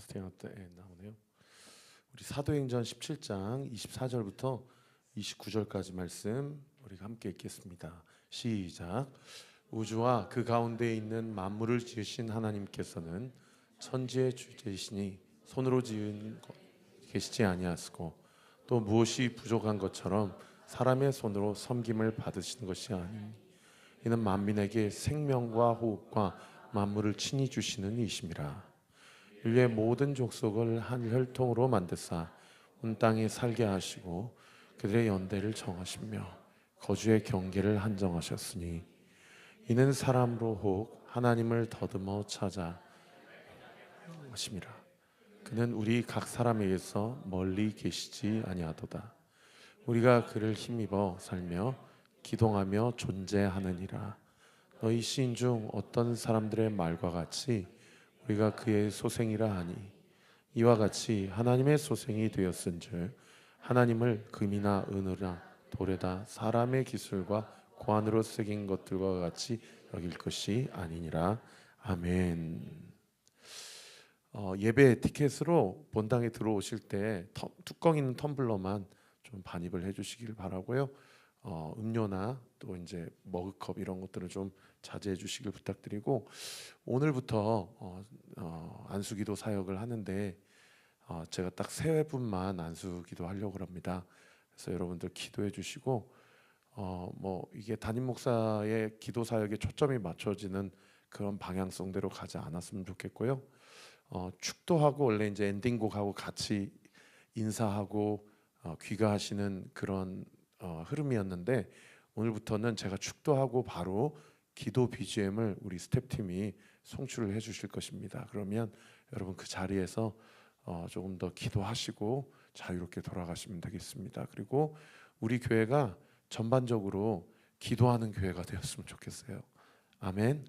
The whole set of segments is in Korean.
캐스팅 때 나오네요. 우리 사도행전 17장 24절부터 29절까지 말씀 우리가 함께 읽겠습니다. 시작. 우주와 그 가운데 있는 만물을 지으신 하나님께서는 천지의 주제이시니 손으로 지은 것 계시지 아니하시고 또 무엇이 부족한 것처럼 사람의 손으로 섬김을 받으시는 것이 아니니 이는 만민에게 생명과 호흡과 만물을 친히 주시는 이심이라. 인류의 모든 족속을 한 혈통으로 만드사 온 땅에 살게 하시고 그들의 연대를 정하시며 거주의 경계를 한정하셨으니 이는 사람으로 혹 하나님을 더듬어 찾아 하심이라. 그는 우리 각 사람에게서 멀리 계시지 아니하도다. 우리가 그를 힘입어 살며 기동하며 존재하느니라. 너희 시인 중 어떤 사람들의 말과 같이 우리가 그의 소생이라 하니 이와 같이 하나님의 소생이 되었은즉 하나님을 금이나 은으나 돌에다 사람의 기술과 고안으로 새긴 것들과 같이 여길 것이 아니니라. 아멘. 예배 에티켓으로 본당에 들어오실 때 뚜껑 있는 텀블러만 좀 반입을 해주시길 바라고요. 음료나 또 이제 머그컵 이런 것들을 좀 자제해 주시길 부탁드리고, 오늘부터 안수기도 사역을 하는데 제가 딱 3분만 안수기도 하려고 합니다. 그래서 여러분들 기도해 주시고, 뭐 이게 담임 목사의 기도 사역에 초점이 맞춰지는 그런 방향성대로 가지 않았으면 좋겠고요. 축도하고 원래 이제 엔딩곡하고 같이 인사하고 귀가하시는 그런 흐름이었는데, 오늘부터는 제가 축도하고 바로 기도 BGM을 우리 스태프팀이 송출을 해주실 것입니다. 그러면 여러분 그 자리에서 조금 더 기도하시고 자유롭게 돌아가시면 되겠습니다. 그리고 우리 교회가 전반적으로 기도하는 교회가 되었으면 좋겠어요. 아멘.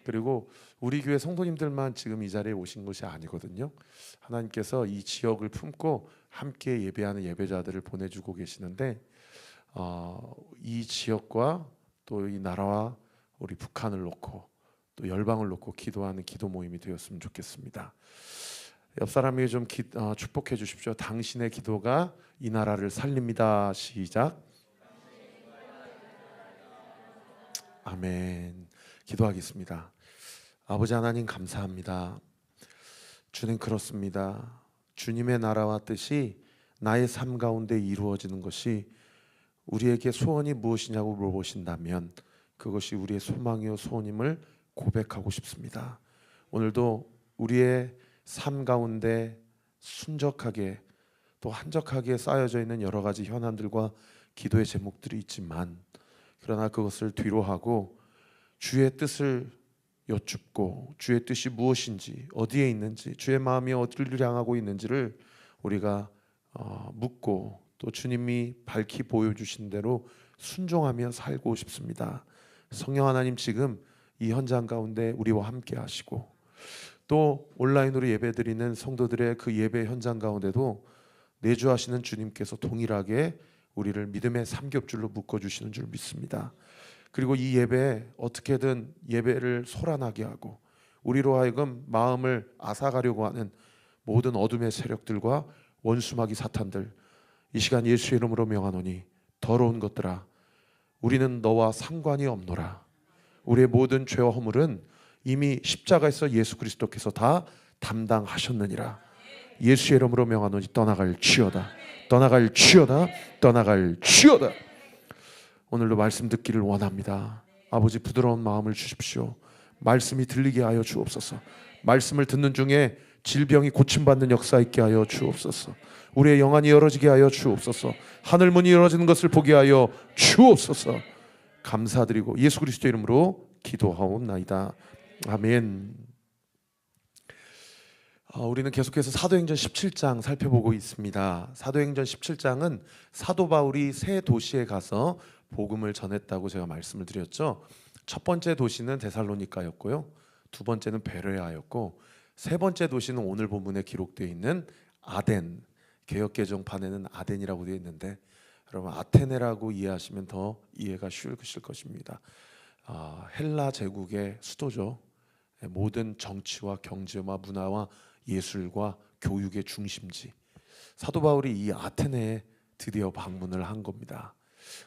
그리고 우리 교회 성도님들만 지금 이 자리에 오신 것이 아니거든요. 하나님께서 이 지역을 품고 함께 예배하는 예배자들을 보내주고 계시는데, 이 지역과 또 이 나라와 우리 북한을 놓고 또 열방을 놓고 기도하는 기도 모임이 되었으면 좋겠습니다. 옆 사람에게 좀 축복해 주십시오. 당신의 기도가 이 나라를 살립니다. 시작. 아멘. 기도하겠습니다. 아버지 하나님 감사합니다. 주님 그렇습니다. 주님의 나라와 뜻이 나의 삶 가운데 이루어지는 것이 우리에게 소원이 무엇이냐고 물어보신다면 그것이 우리의 소망이요 소원임을 고백하고 싶습니다. 오늘도 우리의 삶 가운데 순적하게 또 한적하게 쌓여져 있는 여러 가지 현안들과 기도의 제목들이 있지만, 그러나 그것을 뒤로하고 주의 뜻을 여쭙고 주의 뜻이 무엇인지, 어디에 있는지, 주의 마음이 어디를 향하고 있는지를 우리가 묻고 또 주님이 밝히 보여주신 대로 순종하며 살고 싶습니다. 성령 하나님 지금 이 현장 가운데 우리와 함께 하시고, 또 온라인으로 예배드리는 성도들의 그 예배 현장 가운데도 내주하시는 주님께서 동일하게 우리를 믿음의 삼겹줄로 묶어주시는 줄 믿습니다. 그리고 이 예배에 어떻게든 예배를 소란하게 하고 우리로 하여금 마음을 앗아가려고 하는 모든 어둠의 세력들과 원수마귀 사탄들, 이 시간 예수의 이름으로 명하노니 더러운 것들아 우리는 너와 상관이 없노라. 우리의 모든 죄와 허물은 이미 십자가에서 예수 그리스도께서 다 담당하셨느니라. 예수의 이름으로 명하노니 떠나갈지어다. 떠나갈지어다. 떠나갈지어다. 오늘도 말씀 듣기를 원합니다. 아버지 부드러운 마음을 주십시오. 말씀이 들리게 하여 주옵소서. 말씀을 듣는 중에 질병이 고침받는 역사 있게 하여 주옵소서. 우리의 영안이 열어지게 하여 주옵소서. 하늘문이 열어지는 것을 보게 하여 주옵소서. 감사드리고 예수 그리스도 이름으로 기도하옵나이다. 아멘. 우리는 계속해서 사도행전 17장 살펴보고 있습니다. 사도행전 17장은 사도 바울이 세 도시에 가서 복음을 전했다고 제가 말씀을 드렸죠. 첫 번째 도시는 데살로니가였고요, 두 번째는 베레아였고, 세 번째 도시는 오늘 본문에 기록되어 있는 아덴, 개역개정판에는 아덴이라고 되어 있는데 여러분 아테네라고 이해하시면 더 이해가 쉬우실 것입니다. 헬라 제국의 수도죠. 모든 정치와 경제와 문화와 예술과 교육의 중심지 사도 바울이 이 아테네에 드디어 방문을 한 겁니다.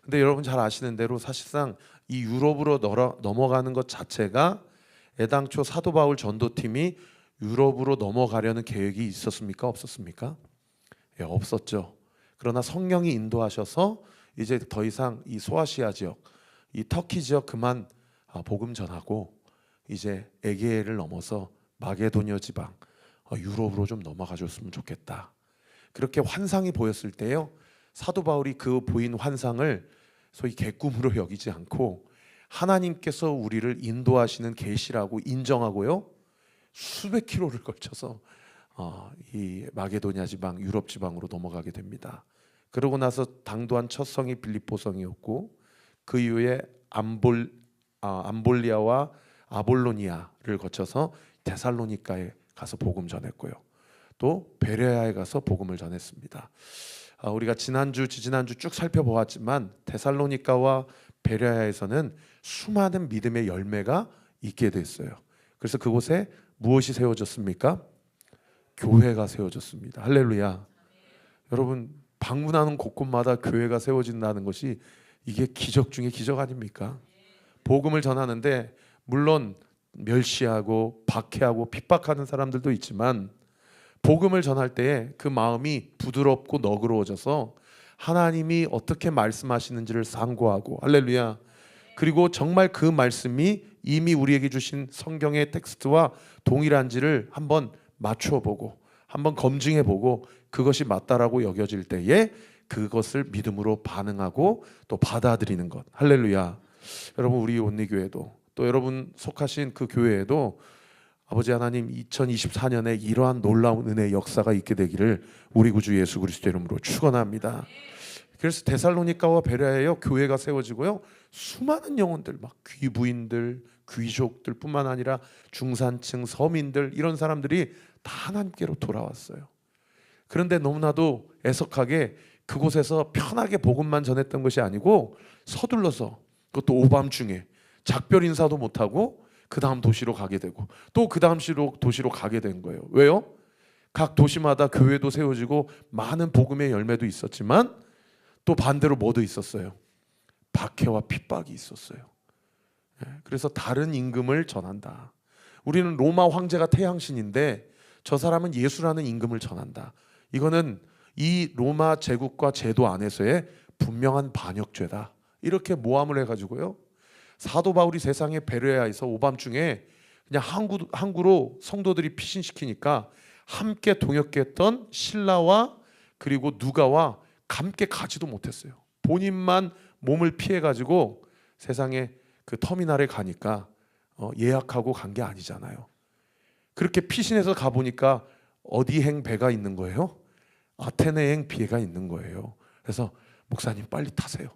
근데 여러분 잘 아시는 대로 사실상 이 유럽으로 넘어가는 것 자체가 애당초 사도 바울 전도팀이 유럽으로 넘어가려는 계획이 있었습니까? 없었습니까? 예, 없었죠. 그러나 성령이 인도하셔서 이제 더 이상 이 소아시아 지역, 이 터키 지역 그만 복음 전하고 이제 에게해를 넘어서 마게도니아 지방, 유럽으로 좀 넘어가 줬으면 좋겠다. 그렇게 환상이 보였을 때요, 사도 바울이 그 보인 환상을 소위 개꿈으로 여기지 않고 하나님께서 우리를 인도하시는 계시라고 인정하고요, 수백 킬로를 걸쳐서 이 마게도니아 지방, 유럽 지방으로 넘어가게 됩니다. 그러고 나서 당도한 첫 성이 빌립보성이었고 그 이후에 암볼리아와 아볼로니아를 거쳐서 데살로니가에 가서 복음 전했고요. 또 베레아에 가서 복음을 전했습니다. 우리가 지난주, 지지난주 쭉 살펴보았지만 데살로니가와 베레아에서는 수많은 믿음의 열매가 있게 됐어요. 그래서 그곳에 무엇이 세워졌습니까? 교회가 세워졌습니다. 할렐루야. 여러분 방문하는 곳곳마다 교회가 세워진다는 것이 이게 기적 중에 기적 아닙니까? 복음을 전하는데 물론 멸시하고 박해하고 핍박하는 사람들도 있지만 복음을 전할 때에 그 마음이 부드럽고 너그러워져서 하나님이 어떻게 말씀하시는지를 상고하고, 할렐루야, 그리고 정말 그 말씀이 이미 우리에게 주신 성경의 텍스트와 동일한지를 한번 맞춰보고 한번 검증해보고 그것이 맞다라고 여겨질 때에 그것을 믿음으로 반응하고 또 받아들이는 것. 할렐루야. 여러분 우리 온리교회도 또 여러분 속하신 그 교회에도 아버지 하나님 2024년에 이러한 놀라운 은혜의 역사가 있게 되기를 우리 구주 예수 그리스도 이름으로 축원합니다. 그래서 데살로니가와 베레아에 교회가 세워지고요, 수많은 영혼들, 막 귀부인들, 귀족들 뿐만 아니라 중산층, 서민들, 이런 사람들이 다 하나님께로 돌아왔어요. 그런데 너무나도 애석하게 그곳에서 편하게 복음만 전했던 것이 아니고 서둘러서, 그것도 오밤중에 작별 인사도 못하고 그 다음 도시로 가게 되고 또 그 다음 도시로 가게 된 거예요. 왜요? 각 도시마다 교회도 세워지고 많은 복음의 열매도 있었지만 또 반대로 뭐도 있었어요? 박해와 핍박이 있었어요. 그래서 다른 임금을 전한다. 우리는 로마 황제가 태양신인데 저 사람은 예수라는 임금을 전한다. 이거는 이 로마 제국과 제도 안에서의 분명한 반역죄다. 이렇게 모함을 해가지고요, 사도 바울이 세상에 베레아에서 오밤중에 그냥 항구로 성도들이 피신시키니까 함께 동역했던 실라와 그리고 누가와 함께 가지도 못했어요. 본인만 몸을 피해가지고 세상에 그 터미널에 가니까 예약하고 간 게 아니잖아요. 그렇게 피신해서 가보니까 어디행 배가 있는 거예요? 아테네행 배가 있는 거예요. 그래서 목사님 빨리 타세요.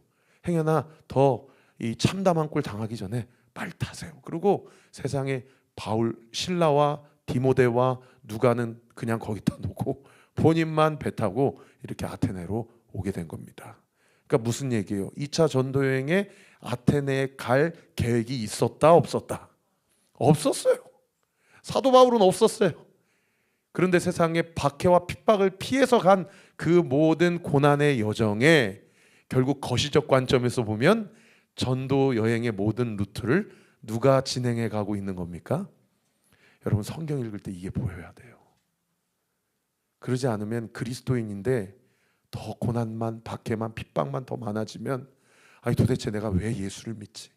행여나 더 이 참담한 꼴 당하기 전에 빨리 타세요. 그리고 세상에 바울, 실라와 디모데와 누가는 그냥 거기다 놓고 본인만 배 타고 이렇게 아테네로 오게 된 겁니다. 그러니까 무슨 얘기예요? 2차 전도 여행에 아테네에 갈 계획이 있었다 없었다? 없었어요. 사도 바울은 없었어요. 그런데 세상에 박해와 핍박을 피해서 간 그 모든 고난의 여정에 결국 거시적 관점에서 보면 전도 여행의 모든 루트를 누가 진행해 가고 있는 겁니까? 여러분 성경 읽을 때 이게 보여야 돼요. 그러지 않으면 그리스도인인데 더 고난만, 박해만, 핍박만 더 많아지면 아니 도대체 내가 왜 예수를 믿지?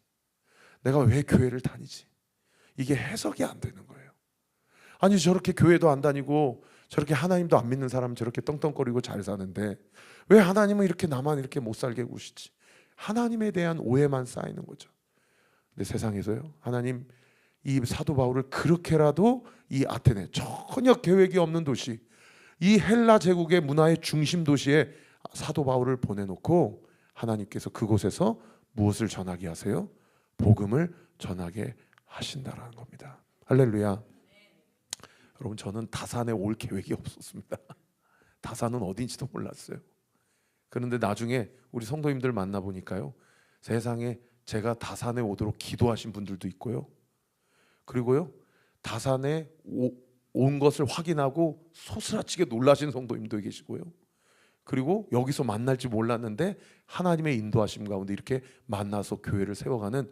내가 왜 교회를 다니지? 이게 해석이 안 되는 거예요. 아니 저렇게 교회도 안 다니고 저렇게 하나님도 안 믿는 사람 저렇게 떵떵거리고 잘 사는데 왜 하나님은 이렇게 나만 이렇게 못 살게 구시지? 하나님에 대한 오해만 쌓이는 거죠. 근데 세상에서요, 하나님 이 사도 바울을 그렇게라도 이 아테네, 전혀 계획이 없는 도시, 이 헬라 제국의 문화의 중심 도시에 사도 바울을 보내놓고 하나님께서 그곳에서 무엇을 전하게 하세요? 복음을 전하게 하신다라는 겁니다. 할렐루야. 여러분 저는 다산에 올 계획이 없었습니다. 다산은 어딘지도 몰랐어요. 그런데 나중에 우리 성도님들 만나보니까요, 세상에 제가 다산에 오도록 기도하신 분들도 있고요, 그리고요 다산에 온 것을 확인하고 소스라치게 놀라신 성도님도 계시고요. 그리고 여기서 만날지 몰랐는데 하나님의 인도하심 가운데 이렇게 만나서 교회를 세워가는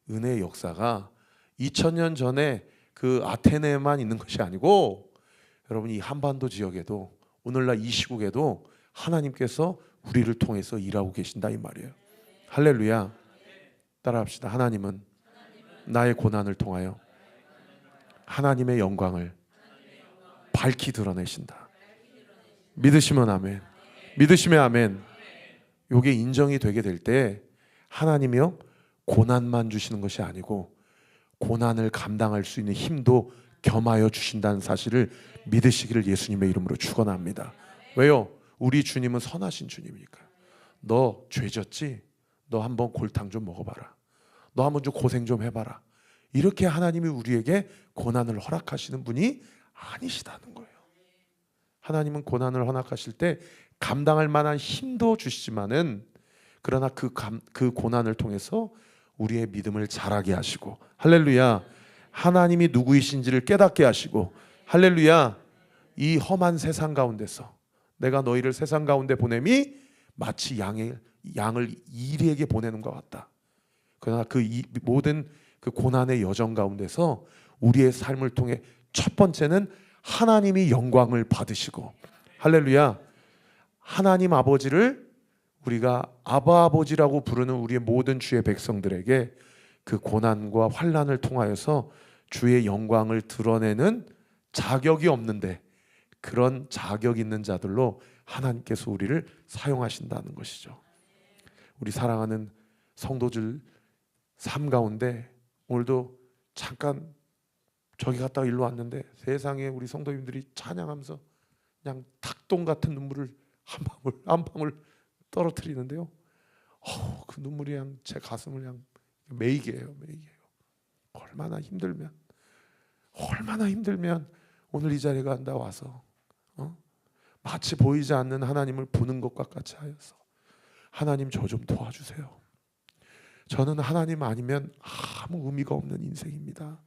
은혜의 역사가 2000년 전에 그 아테네에만 있는 것이 아니고 여러분 이 한반도 지역에도 오늘날 이 시국에도 하나님께서 우리를 통해서 일하고 계신다 이 말이에요. 할렐루야. 따라합시다. 하나님은 나의 고난을 통하여 하나님의 영광을 밝히 드러내신다. 믿으시면 아멘. 믿으시면 아멘. 이게 인정이 되게 될 때 하나님이요 고난만 주시는 것이 아니고 고난을 감당할 수 있는 힘도 겸하여 주신다는 사실을 믿으시기를 예수님의 이름으로 축원합니다. 왜요? 우리 주님은 선하신 주님이니까. 너 죄졌지? 너 한번 골탕 좀 먹어봐라. 너 한번 좀 고생 좀 해봐라. 이렇게 하나님이 우리에게 고난을 허락하시는 분이 아니시다는 거예요. 하나님은 고난을 허락하실 때 감당할 만한 힘도 주시지만은 그러나 그 고난을 통해서 우리의 믿음을 자라게 하시고 할렐루야 하나님이 누구이신지를 깨닫게 하시고 할렐루야 이 험한 세상 가운데서 내가 너희를 세상 가운데 보냄이 마치 양을 이리에게 보내는 것 같다. 그러나 모든 그 고난의 여정 가운데서 우리의 삶을 통해 첫 번째는 하나님이 영광을 받으시고 할렐루야 하나님 아버지를 우리가 아바 아버지라고 부르는 우리의 모든 주의 백성들에게 그 고난과 환난을 통하여서 주의 영광을 드러내는 자격이 없는데 그런 자격 있는 자들로 하나님께서 우리를 사용하신다는 것이죠. 우리 사랑하는 성도들 삶 가운데 오늘도 잠깐 저기 갔다가 일로 왔는데 세상에 우리 성도님들이 찬양하면서 그냥 닭똥 같은 눈물을 한 방울 떨어뜨리는데요. 그 눈물이 그냥 제 가슴을 그냥 메이게 해요. 얼마나 힘들면 오늘 이 자리에 간다 와서 마치 보이지 않는 하나님을 보는 것과 같이 하여서 하나님 저 좀 도와주세요. 저는 하나님 아니면 아무 의미가 없는 인생입니다.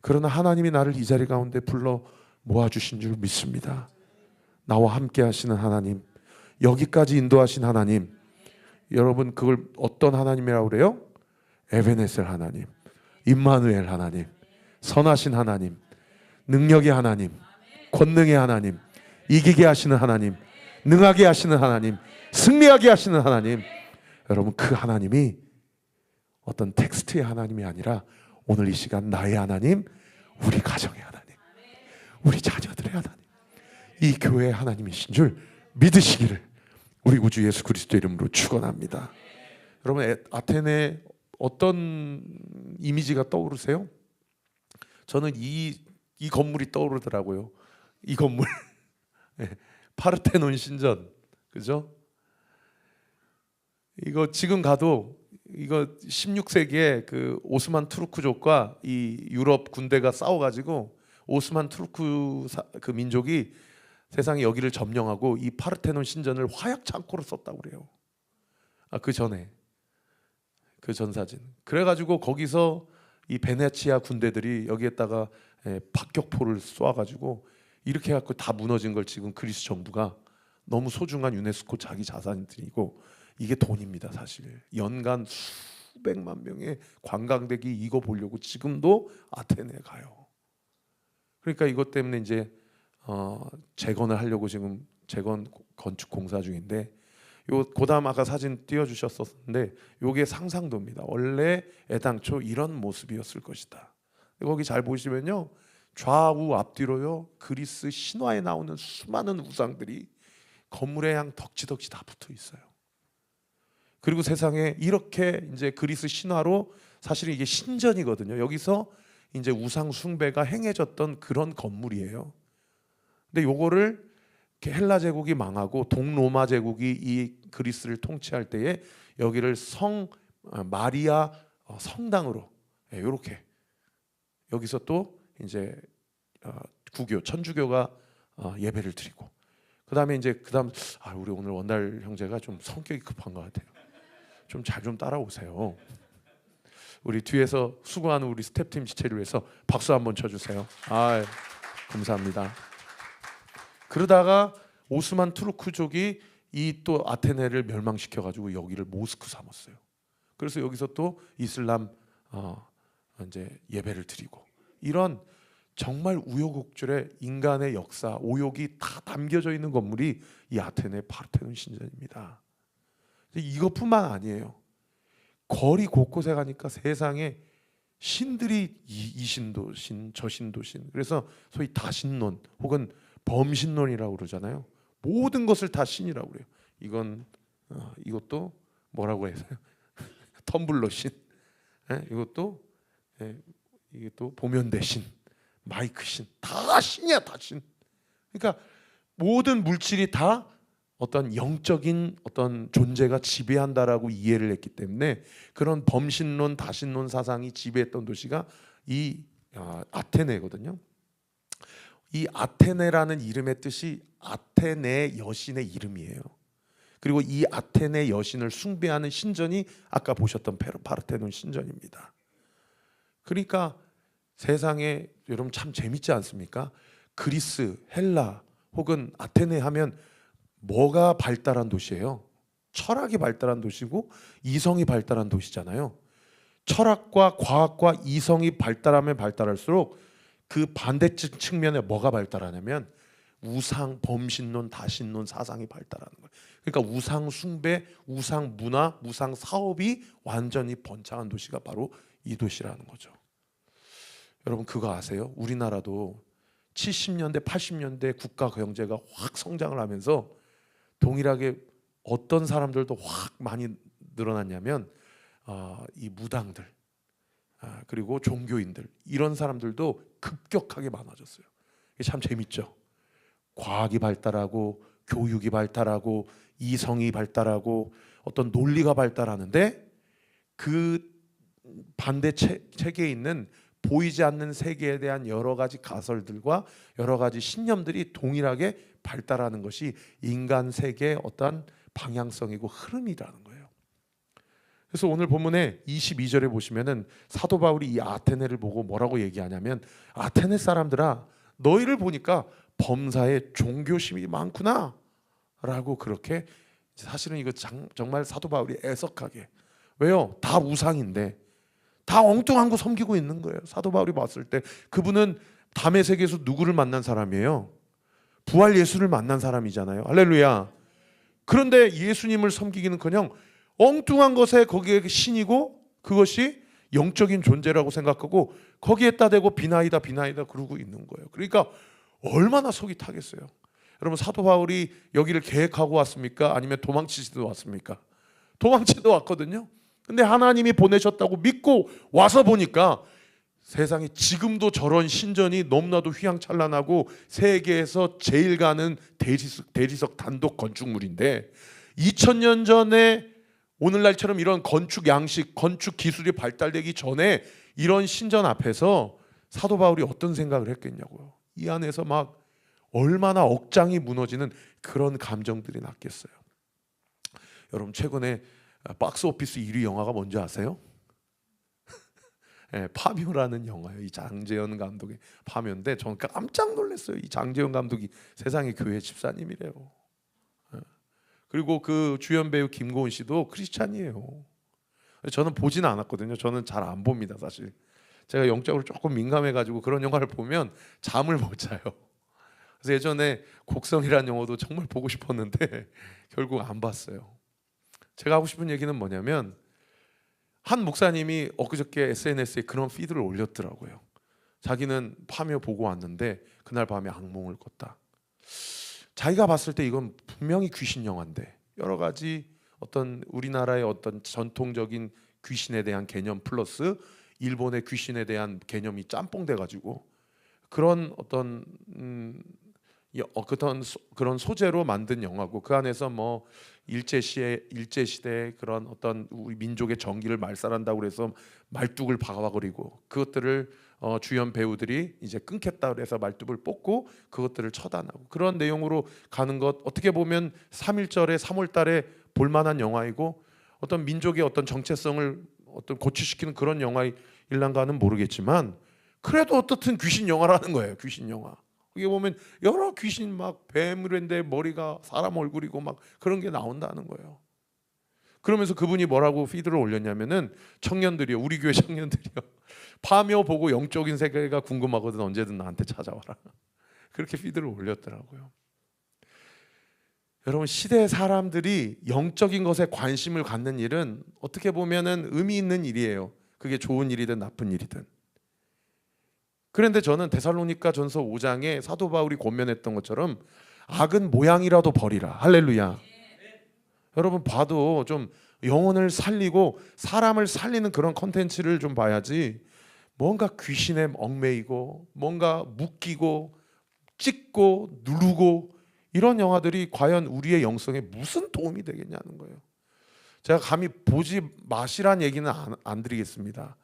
그러나 하나님이 나를 이 자리 가운데 불러 모아주신 줄 믿습니다. 나와 함께 하시는 하나님, 여기까지 인도하신 하나님, 여러분 그걸 어떤 하나님이라고 그래요? 에베네셀 하나님, 임마누엘 하나님, 선하신 하나님, 능력의 하나님, 권능의 하나님, 이기게 하시는 하나님, 능하게 하시는 하나님, 승리하게 하시는 하나님. 여러분 그 하나님이 어떤 텍스트의 하나님이 아니라 오늘 이 시간 나의 하나님, 우리 가정의 하나님, 우리 자녀들의 하나님, 이 교회의 하나님이신 줄 믿으시기를 우리 구주 예수 그리스도 이름으로 축원합니다. 여러분 아테네 어떤 이미지가 떠오르세요? 저는 이 건물이 떠오르더라고요. 이 건물 파르테논 신전, 그죠? 이거 지금 가도 이거 16세기에 그 오스만 투르크족과 이 유럽 군대가 싸워가지고 오스만 투르크 그 민족이 세상에 여기를 점령하고 이 파르테논 신전을 화약 창고로 썼다고 그래요. 그 전에 그 전사진. 그래가지고 거기서 이 베네치아 군대들이 여기에다가 박격포를 쏘아가지고 이렇게 해갖고 다 무너진 걸 지금 그리스 정부가 너무 소중한 유네스코 자기 자산들이고 이게 돈입니다. 사실 연간 수백만 명의 관광객이 이거 보려고 지금도 아테네에 가요. 그러니까 이것 때문에 이제 재건을 하려고 지금 재건 건축 공사 중인데 요 고담 아까 사진 띄워주셨었는데 요게 상상도입니다. 원래 애당초 이런 모습이었을 것이다. 거기 잘 보시면요 좌우 앞뒤로요 그리스 신화에 나오는 수많은 우상들이 건물에 그냥 덕지덕지 다 붙어 있어요. 그리고 세상에 이렇게 이제 그리스 신화로 사실은 이게 신전이거든요. 여기서 이제 우상 숭배가 행해졌던 그런 건물이에요. 근데 요거를 헬라 제국이 망하고 동로마 제국이 이 그리스를 통치할 때에 여기를 성 마리아 성당으로 이렇게 여기서 또 이제 구교 천주교가 예배를 드리고 그다음에 이제 우리 오늘 원달 형제가 좀 성격이 급한 것 같아요. 좀 잘 좀 따라오세요. 우리 뒤에서 수고하는 우리 스태프팀 지체를 위해서 박수 한번 쳐주세요. 감사합니다. 그러다가 오스만 투르크족이 이 또 아테네를 멸망시켜 가지고 여기를 모스크 삼았어요. 그래서 여기서 또 이슬람 이제 예배를 드리고, 이런 정말 우여곡절의 인간의 역사, 오욕이 다 담겨져 있는 건물이 이 아테네 파르테논 신전입니다. 이것뿐만 아니에요. 거리 곳곳에 가니까 세상에 신들이 이 신도 신, 저 신도 신. 그래서 소위 다신론 혹은 범신론이라고 그러잖아요. 모든 것을 다 신이라고 그래요. 이것도 뭐라고 해서요? 텀블러 신. 이것도 이게 또 보면대 신, 마이크 신, 다 신이야, 다 신. 그러니까 모든 물질이 다 어떤 영적인 어떤 존재가 지배한다라고 이해를 했기 때문에 그런 범신론, 다신론 사상이 지배했던 도시가 이 아테네거든요. 이 아테네라는 이름의 뜻이 아테네 여신의 이름이에요. 그리고 이 아테네 여신을 숭배하는 신전이 아까 보셨던 파르테논 신전입니다. 그러니까 세상에 여러분 참 재밌지 않습니까? 그리스, 헬라 혹은 아테네 하면 뭐가 발달한 도시예요? 철학이 발달한 도시고 이성이 발달한 도시잖아요. 철학과 과학과 이성이 발달하면 발달할수록 그 반대쪽 측면에 뭐가 발달하냐면 우상, 범신론, 다신론 사상이 발달하는 거예요. 그러니까 우상 숭배, 우상 문화, 우상 사업이 완전히 번창한 도시가 바로 이 도시라는 거죠. 여러분 그거 아세요? 우리나라도 70년대, 80년대 국가 경제가 확 성장을 하면서 동일하게 어떤 사람들도 확 많이 늘어났냐면 이 무당들, 그리고 종교인들, 이런 사람들도 급격하게 많아졌어요. 이게 참 재밌죠. 과학이 발달하고 교육이 발달하고 이성이 발달하고 어떤 논리가 발달하는데 그 반대 체계에 있는 보이지 않는 세계에 대한 여러 가지 가설들과 여러 가지 신념들이 동일하게 발달하는 것이 인간 세계의 어떤 방향성이고 흐름이라는 거예요. 그래서 오늘 본문에 22절에 보시면은 사도 바울이 이 아테네를 보고 뭐라고 얘기하냐면, 아테네 사람들아, 너희를 보니까 범사에 종교심이 많구나 라고, 그렇게 사실은 이거 정말 사도 바울이 애석하게, 왜요? 다 우상인데 다 엉뚱한 거 섬기고 있는 거예요. 사도 바울이 봤을 때 그분은 담의 세계에서 누구를 만난 사람이에요? 부활 예수를 만난 사람이잖아요. 할렐루야. 그런데 예수님을 섬기기는커녕 엉뚱한 것에 거기에 신이고 그것이 영적인 존재라고 생각하고 거기에다 대고 비나이다 그러고 있는 거예요. 그러니까 얼마나 속이 타겠어요. 여러분 사도 바울이 여기를 계획하고 왔습니까? 아니면 도망치지도 왔습니까? 도망치도 왔거든요. 근데 하나님이 보내셨다고 믿고 와서 보니까 세상에 지금도 저런 신전이 너무나도 휘황찬란하고 세계에서 제일 가는 대리석 단독 건축물인데 2000년 전에 오늘날처럼 이런 건축 양식, 건축 기술이 발달되기 전에 이런 신전 앞에서 사도 바울이 어떤 생각을 했겠냐고요. 이 안에서 막 얼마나 억장이 무너지는 그런 감정들이 났겠어요. 여러분 최근에 박스 오피스 1위 영화가 뭔지 아세요? 네, 파묘라는 영화예요. 이 장재현 감독의 파묘인데 저는 깜짝 놀랐어요. 이 장재현 감독이 세상의 교회 집사님이래요. 그리고 그 주연 배우 김고은 씨도 크리스찬이에요. 저는 보지는 않았거든요. 저는 잘 안 봅니다, 사실. 제가 영적으로 조금 민감해가지고 그런 영화를 보면 잠을 못 자요. 그래서 예전에 곡성이라는 영화도 정말 보고 싶었는데 결국 안 봤어요. 제가 하고 싶은 얘기는 뭐냐면, 한 목사님이 엊그저께 SNS에 그런 피드를 올렸더라고요. 자기는 파묘 보고 왔는데 그날 밤에 악몽을 꿨다. 자기가 봤을 때 이건 분명히 귀신 영화인데 여러 가지 어떤 우리나라의 어떤 전통적인 귀신에 대한 개념 플러스 일본의 귀신에 대한 개념이 짬뽕돼 가지고 그런 어떤 그런 소재로 만든 영화고, 그 안에서 뭐 일제시대 그런 어떤 우리 민족의 정기를 말살한다고 그래서 말뚝을 박아버리고 그것들을 주연 배우들이 이제 끊겠다 그래서 말뚝을 뽑고 그것들을 처단하고 그런 내용으로 가는 것, 어떻게 보면 3.1절에 3월달에 볼만한 영화이고 어떤 민족의 어떤 정체성을 어떤 고취시키는 그런 영화일란가는 모르겠지만 그래도 어떻든 귀신 영화라는 거예요. 귀신 영화. 거기 보면 여러 귀신 막 뱀인데 머리가 사람 얼굴이고 막 그런 게 나온다는 거예요. 그러면서 그분이 뭐라고 피드를 올렸냐면은 청년들이요, 우리 교회 청년들이요, 파묘 보고 영적인 세계가 궁금하거든 언제든 나한테 찾아와라. 그렇게 피드를 올렸더라고요. 여러분, 시대의 사람들이 영적인 것에 관심을 갖는 일은 어떻게 보면은 의미 있는 일이에요. 그게 좋은 일이든 나쁜 일이든. 그런데 저는 데살로니가 전서 5장에 사도 바울이 권면했던 것처럼 악은 모양이라도 버리라. 할렐루야. 여러분, 봐도 좀 영혼을 살리고 사람을 살리는 그런 컨텐츠를 좀 봐야지, 뭔가 귀신에 얽매이고 뭔가 묶이고 찍고 누르고 이런 영화들이 과연 우리의 영성에 무슨 도움이 되겠냐는 거예요. 제가 감히 보지 마시란 얘기는 안 드리겠습니다.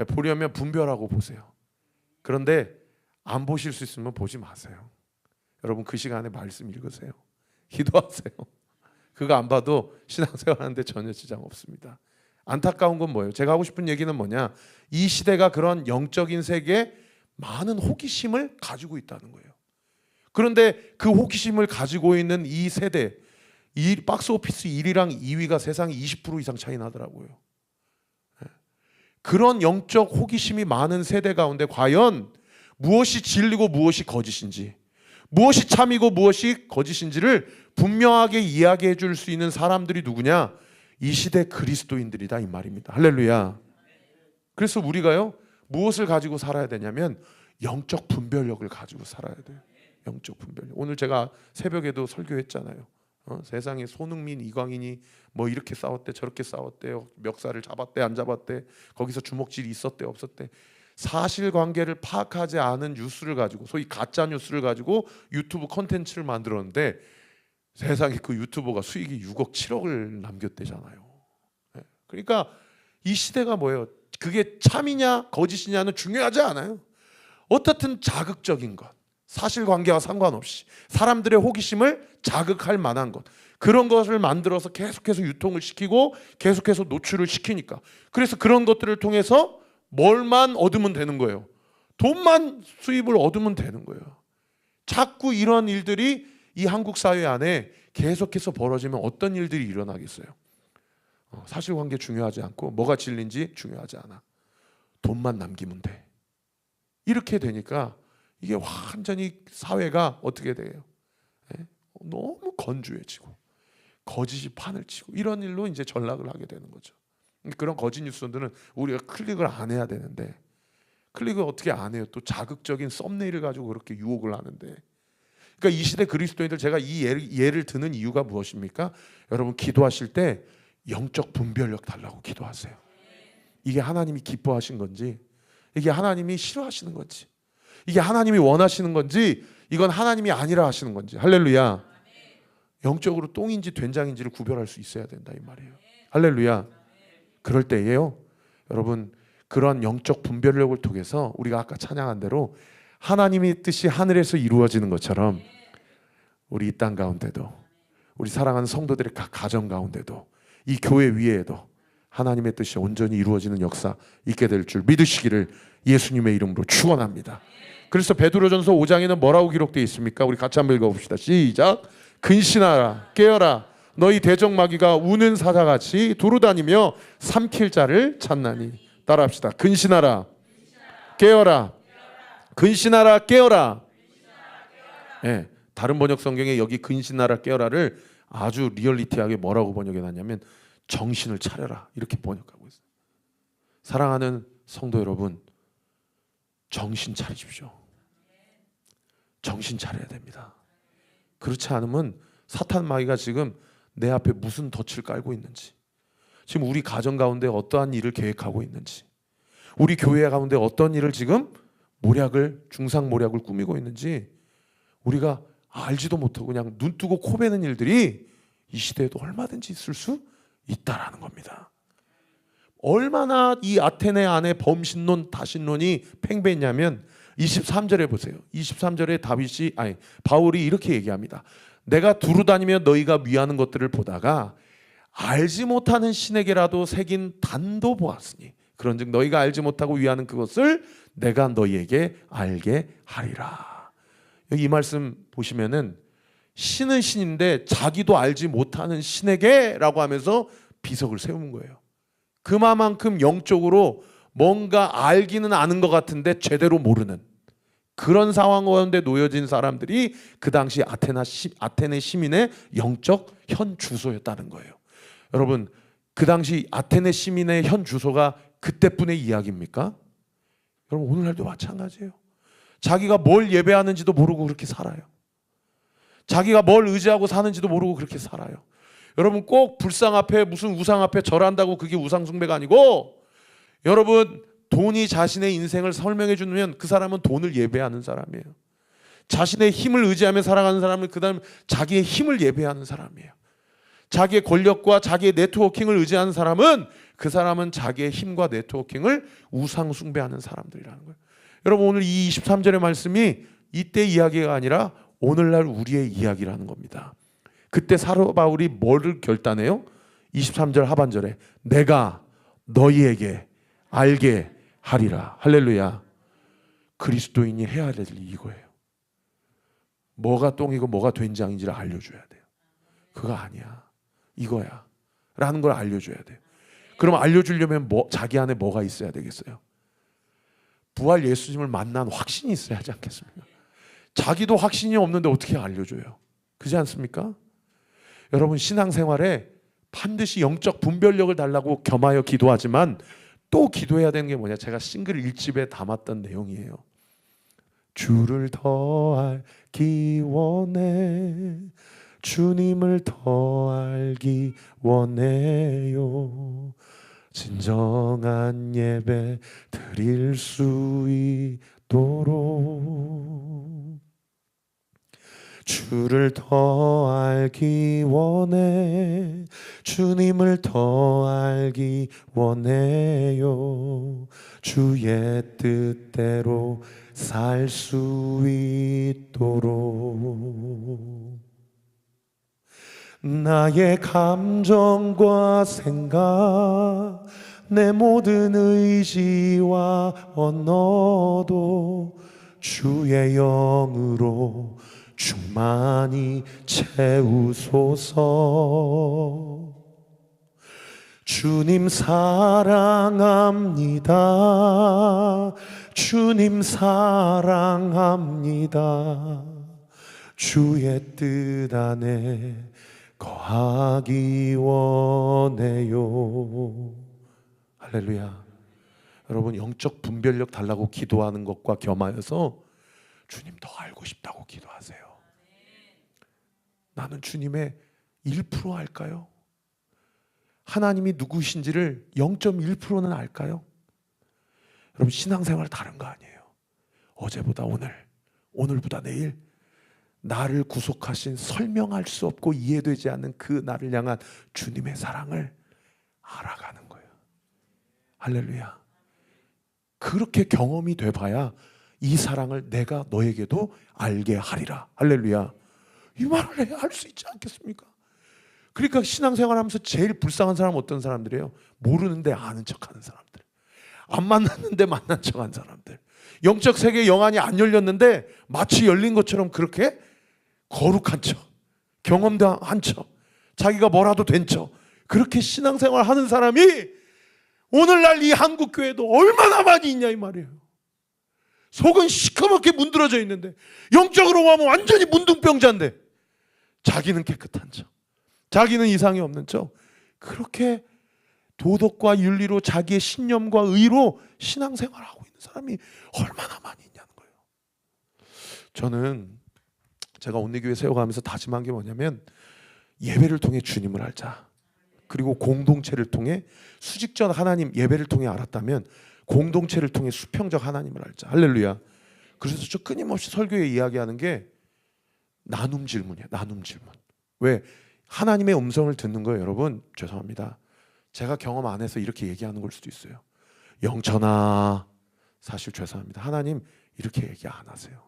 보려면 분별하고 보세요. 그런데 안 보실 수 있으면 보지 마세요. 여러분, 그 시간에 말씀 읽으세요. 기도하세요. 그거 안 봐도 신앙생활 하는데 전혀 지장 없습니다. 안타까운 건 뭐예요? 제가 하고 싶은 얘기는 뭐냐, 이 시대가 그런 영적인 세계에 많은 호기심을 가지고 있다는 거예요. 그런데 그 호기심을 가지고 있는 이 세대, 이 박스오피스 1위랑 2위가 세상에 20% 이상 차이 나더라고요. 그런 영적 호기심이 많은 세대 가운데 과연 무엇이 진리고 무엇이 거짓인지, 무엇이 참이고 무엇이 거짓인지를 분명하게 이야기해 줄 수 있는 사람들이 누구냐? 이 시대 그리스도인들이다, 이 말입니다. 할렐루야. 그래서 우리가요, 무엇을 가지고 살아야 되냐면 영적 분별력을 가지고 살아야 돼요. 영적 분별력. 오늘 제가 새벽에도 설교했잖아요. 세상에 손흥민, 이광인이 뭐 이렇게 싸웠대 저렇게 싸웠대요. 멱살을 잡았대 안 잡았대. 거기서 주먹질이 있었대 없었대. 사실관계를 파악하지 않은 뉴스를 가지고, 소위 가짜 뉴스를 가지고 유튜브 콘텐츠를 만들었는데 세상에 그 유튜버가 수익이 6억 7억을 남겼대잖아요. 그러니까 이 시대가 뭐예요? 그게 참이냐 거짓이냐는 중요하지 않아요. 어떻든 자극적인 것, 사실관계와 상관없이 사람들의 호기심을 자극할 만한 것, 그런 것을 만들어서 계속해서 유통을 시키고 계속해서 노출을 시키니까, 그래서 그런 것들을 통해서 뭘만 얻으면 되는 거예요. 돈만 수입을 얻으면 되는 거예요. 자꾸 이런 일들이 이 한국 사회 안에 계속해서 벌어지면 어떤 일들이 일어나겠어요? 사실관계 중요하지 않고 뭐가 진리인지 중요하지 않아. 돈만 남기면 돼. 이렇게 되니까 이게 완전히 사회가 어떻게 돼요? 너무 건조해지고 거짓이 판을 치고 이런 일로 이제 전락을 하게 되는 거죠. 그런 거짓 뉴스들은 우리가 클릭을 안 해야 되는데 클릭을 어떻게 안 해요? 또 자극적인 썸네일을 가지고 그렇게 유혹을 하는데. 그러니까 이 시대 그리스도인들, 제가 이 예를 드는 이유가 무엇입니까? 여러분, 기도하실 때 영적 분별력 달라고 기도하세요. 이게 하나님이 기뻐하신 건지, 이게 하나님이 싫어하시는 건지, 이게 하나님이 원하시는 건지, 이건 하나님이 아니라 하시는 건지. 할렐루야. 영적으로 똥인지 된장인지를 구별할 수 있어야 된다, 이 말이에요. 할렐루야. 그럴 때예요, 여러분, 그런 영적 분별력을 통해서 우리가 아까 찬양한 대로 하나님의 뜻이 하늘에서 이루어지는 것처럼 우리 이 땅 가운데도, 우리 사랑하는 성도들의 각 가정 가운데도, 이 교회 위에도 하나님의 뜻이 온전히 이루어지는 역사 있게 될 줄 믿으시기를 예수님의 이름으로 축원합니다. 그래서 베드로전서 5장에는 뭐라고 기록되어 있습니까? 우리 같이 한번 읽어봅시다. 시작. 근신하라, 깨어라, 너희 대적마귀가 우는 사자같이 두루다니며 삼킬 자를 찾나니. 따라합시다. 근신하라, 깨어라, 근신하라, 깨어라. 네, 다른 번역 성경에 여기 근신하라, 깨어라를 아주 리얼리티하게 뭐라고 번역해놨냐면 정신을 차려라, 이렇게 번역하고 있어요. 사랑하는 성도 여러분, 정신 차리십시오. 정신 차려야 됩니다. 그렇지 않으면 사탄 마귀가 지금 내 앞에 무슨 덫을 깔고 있는지, 지금 우리 가정 가운데 어떠한 일을 계획하고 있는지, 우리 교회 가운데 어떤 일을 지금 중상 모략을 꾸미고 있는지 우리가 알지도 못하고 그냥 눈 뜨고 코 베는 일들이 이 시대에도 얼마든지 있을 수 있다라는 겁니다. 얼마나 이 아테네 안에 범신론, 다신론이 팽배했냐면 23절에 보세요. 23절에 바울이 이렇게 얘기합니다. 내가 두루다니며 너희가 위하는 것들을 보다가 알지 못하는 신에게라도 새긴 단도 보았으니 그런즉 너희가 알지 못하고 위하는 그것을 내가 너희에게 알게 하리라. 여기 이 말씀 보시면은 신은 신인데 자기도 알지 못하는 신에게라고 하면서 비석을 세우는 거예요. 그만큼 영적으로 뭔가 알기는 아는 것 같은데 제대로 모르는 그런 상황 가운데 놓여진 사람들이 그 당시 아테네 시민의 영적 현 주소였다는 거예요. 여러분, 그 당시 아테네 시민의 현 주소가 그때뿐의 이야기입니까? 여러분, 오늘날도 마찬가지예요. 자기가 뭘 예배하는지도 모르고 그렇게 살아요. 자기가 뭘 의지하고 사는지도 모르고 그렇게 살아요. 여러분, 꼭 불상 앞에 무슨 우상 앞에 절한다고 그게 우상 숭배가 아니고, 여러분, 돈이 자신의 인생을 설명해 주면 그 사람은 돈을 예배하는 사람이에요. 자신의 힘을 의지하며 살아가는 사람은 그 다음 자기의 힘을 예배하는 사람이에요. 자기의 권력과 자기의 네트워킹을 의지하는 사람은 그 사람은 자기의 힘과 네트워킹을 우상 숭배하는 사람들이라는 거예요. 여러분, 오늘 이 23절의 말씀이 이때 이야기가 아니라 오늘날 우리의 이야기라는 겁니다. 그때 사도 바울이 뭐를 결단해요? 23절 하반절에 내가 너희에게 알게 하리라. 할렐루야. 그리스도인이 해야 될 일이 이거예요. 뭐가 똥이고 뭐가 된장인지를 알려줘야 돼요. 그거 아니야, 이거야 라는 걸 알려줘야 돼요. 그럼 알려주려면 자기 안에 뭐가 있어야 되겠어요? 부활 예수님을 만난 확신이 있어야 하지 않겠습니까? 자기도 확신이 없는데 어떻게 알려줘요? 그렇지 않습니까? 여러분, 신앙생활에 반드시 영적 분별력을 달라고 겸하여 기도하지만 또 기도해야 되는 게 뭐냐? 제가 싱글 1집에 담았던 내용이에요. 주를 더 알기 원해, 주님을 더 알기 원해요, 진정한 예배 드릴 수 있도록. 주를 더 알기 원해, 주님을 더 알기 원해요, 주의 뜻대로 살 수 있도록. 나의 감정과 생각, 내 모든 의지와 언어도 주의 영으로 충만히 채우소서. 주님 사랑합니다, 주님 사랑합니다, 주의 뜻 안에 거하기 원해요. 할렐루야. 여러분, 영적 분별력 달라고 기도하는 것과 겸하여서 주님 더 알고 싶다고 기도하세요. 나는 주님의 1% 알까요? 하나님이 누구신지를 0.1%는 알까요? 여러분, 신앙생활 다른 거 아니에요. 어제보다 오늘, 오늘보다 내일 나를 구속하신 설명할 수 없고 이해되지 않는 그 나를 향한 주님의 사랑을 알아가는 거예요. 할렐루야. 그렇게 경험이 돼봐야 이 사랑을 내가 너에게도 알게 하리라. 할렐루야. 이 말을 해야 할 수 있지 않겠습니까? 그러니까 신앙생활하면서 제일 불쌍한 사람은 어떤 사람들이에요? 모르는데 아는 척하는 사람들, 안 만났는데 만난 척한 사람들, 영적 세계의 영안이 안 열렸는데 마치 열린 것처럼 그렇게 거룩한 척, 경험도 한 척, 자기가 뭐라도 된 척, 그렇게 신앙생활 하는 사람이 오늘날 이 한국교회도 얼마나 많이 있냐 이 말이에요. 속은 시커멓게 문드러져 있는데 영적으로 보면 완전히 문둥병자인데 자기는 깨끗한 척, 자기는 이상이 없는 척, 그렇게 도덕과 윤리로 자기의 신념과 의로 신앙생활하고 있는 사람이 얼마나 많이 있냐는 거예요. 저는 제가 온리교회 세워가면서 다짐한 게 뭐냐면 예배를 통해 주님을 알자. 그리고 공동체를 통해 수직적 하나님, 예배를 통해 알았다면 공동체를 통해 수평적 하나님을 알자. 할렐루야. 그래서 저 끊임없이 설교에 이야기하는 게 나눔 질문이야. 나눔 질문. 왜? 하나님의 음성을 듣는 거예요. 여러분, 죄송합니다. 제가 경험 안 해서 이렇게 얘기하는 걸 수도 있어요. 영천아, 사실 죄송합니다. 하나님 이렇게 얘기 안 하세요.